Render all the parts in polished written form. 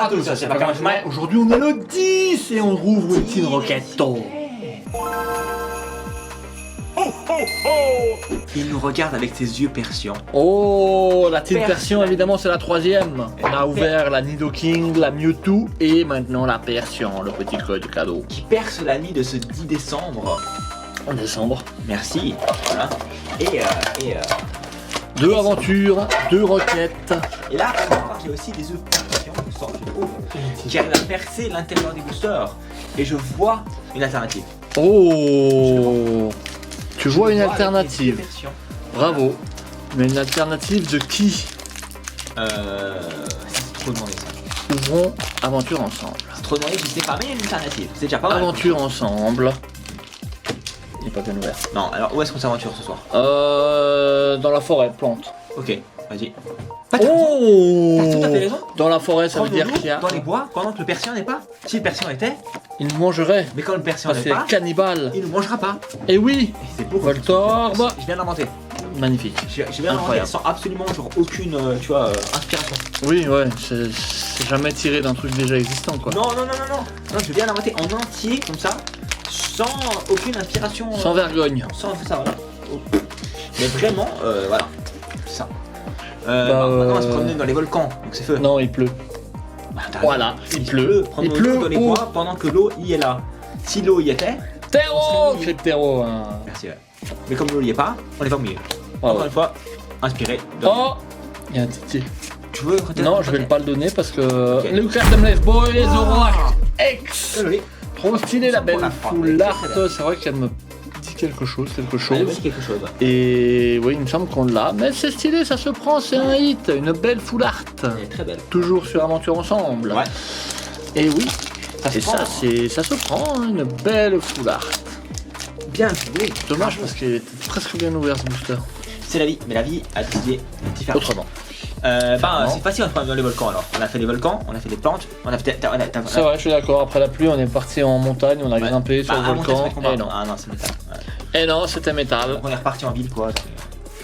Bonsoir à tous, c'est pas comme moi. Aujourd'hui on est le 10 et on rouvre une Tin Rocket. Il nous regarde avec ses yeux persians. Oh, la Tin Persion évidemment c'est la troisième. On a ouvert la Nidoking, la Mewtwo et maintenant la Persion, le petit code cadeau. Qui perce la nuit de ce 10 décembre. En décembre. Merci. Voilà. Deux aventures, deux roquettes. Et là, on va voir qu'il y a aussi des œufs persians qui arrivent à percer l'intérieur des boosters. Et je vois une alternative. Oh, tu vois une alternative. Avec les persians. Bravo. Mais une alternative de qui? C'est trop demandé ça. Ouvrons aventure ensemble. C'est trop demandé, je sais pas, mais il y a une alternative. C'est déjà pas mal. Aventure ensemble. Il n'est pas bien ouvert. Non, alors où est-ce qu'on s'aventure ce soir? Dans la forêt, plante. Ok, vas-y. Oh, T'as tout à fait raison. Dans la forêt, ça veut dire qu'il y a... Dans les bois, pendant que le persian n'est pas. Si le persian était, Il nous mangerait. mais quand le persian Parce n'est que pas, c'est cannibale. il ne mangera pas. Et oui, Et c'est beau. Voltorb. Je viens d'inventer. Magnifique. J'ai bien inventé Incroyable. sans absolument genre aucune inspiration. Oui, ouais, c'est jamais tiré d'un truc déjà existant, quoi. Non, je viens d'inventer en entier comme ça, sans aucune inspiration. Sans vergogne. Sans ça, voilà. Mais vraiment, voilà. C'est ça. Bah, maintenant on va se promener dans les volcans, donc c'est feu. Non, il pleut. Bah, t'as Voilà, raison. il pleut. Prendre Il l'eau pleut. dans les Oh. bois pendant que l'eau y est là. Si l'eau y était, Terreau, c'est le terreau. Hein. merci. Ouais. Mais comme l'eau y est pas, on n'est pas mouillé. Ah Encore ouais. une fois, inspiré. Oh, il y a un titi. Tu veux Non, je vais pas le donner parce que... Ok. Lucas Demles Boys, Zoroark X. Désolé. Trop stylé la Pour belle la frappe. foularte. C'est vrai qu'elle me dit quelque chose. Quelque chose. Et oui, il me semble qu'on l'a. Mais c'est stylé, ça se prend, c'est un hit. Une belle foularte. Elle est très belle. Toujours sur Aventure Ensemble. Ouais. Et oui. Ça se Et prend. ça se prend, hein, une belle foularte. Bien joué. Dommage parce qu'il était presque bien ouvert ce booster. C'est la vie, mais la vie a décidé de faire Autrement. c'est facile on se promène dans les volcans alors. On a fait les volcans, on a fait des plantes, on a fait. C'est vrai, je suis d'accord. Après la pluie, on est parti en montagne, on a grimpé sur le volcan. Et non. Ah non, c'est métal. Ouais. Et non, c'était métal. Donc on est reparti en ville quoi.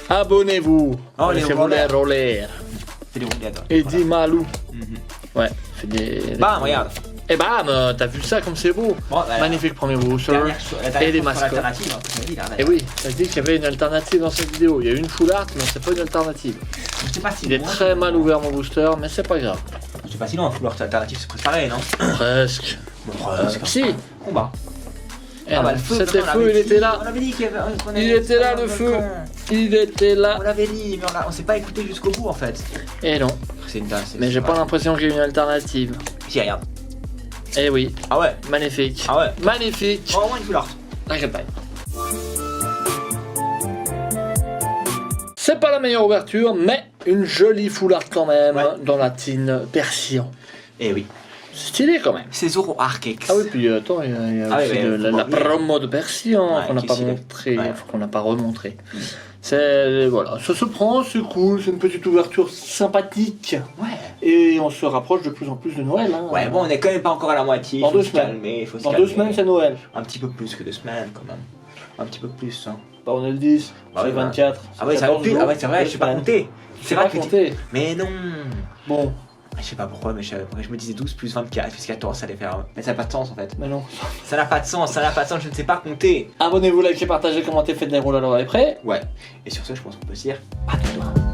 Abonnez-vous. Oh, les Laissez-vous les rollers. rollers. C'est des roulades. Et dit Malou. Mhm. Ouais, fait des. Bam, regarde. Et bam, t'as vu ça comme c'est beau. Bon, bah, Magnifique premier booster. Et les mascottes. Et oui, t'as dit qu'il y avait une alternative dans cette vidéo. Il y a une foularte, mais c'est pas une alternative. Je sais pas si Il est très mal ouvert mon booster, mais c'est pas grave. Je sais pas si non, Full alternative c'est presque pareil, non? Presque. Si. Combat. Eh non, c'était feu, il était là. On avait dit qu'il y avait. Il était là le feu. Il était là. On l'avait dit, mais on s'est pas écouté jusqu'au bout en fait. Et non. C'est une dingue. Mais j'ai pas l'impression qu'il y ait une alternative. Si, regarde. Eh oui, Ah ouais. magnifique. Ah ouais. Magnifique. Oh, au moins une Full art. La campagne. C'est pas la meilleure ouverture, mais une jolie foulard quand même Ouais. dans la Tin Persion. Eh oui. C'est stylé quand même. C'est Zoroark X. Ah oui, puis attends, il y a Ah aussi ouais, la faut voir. promo de Persion Ouais, qu'on n'a qui pas s'y- montré, ouais. qu'on n'a pas remontré. C'est voilà, ça se prend, c'est cool, c'est une petite ouverture sympathique. Ouais. Et on se rapproche de plus en plus de Noël. Hein. Ouais, bon, on est quand même pas encore à la moitié. Dans Faut 2 se semaines. calmer, il faut se Dans calmer. 2 semaines, c'est Noël. Un petit peu plus que 2 semaines quand même. Un petit peu plus. Hein. Bah, on est le 10, Bah c'est oui, le 24. Ah ouais, ça va plus. Ah ouais, c'est vrai, je sais pas compter. C'est pas que compté. Mais non. Bon, Je sais pas pourquoi, mais je me disais 12 plus 24 plus 14, ça allait faire. Mais ça n'a pas de sens en fait. mais non. Ça n'a pas de sens, je ne sais pas compter. Abonnez-vous, likez, partagez, commentez, faites des rôles alors, est prêt? Ouais. Et sur ce, je pense qu'on peut se dire à tout.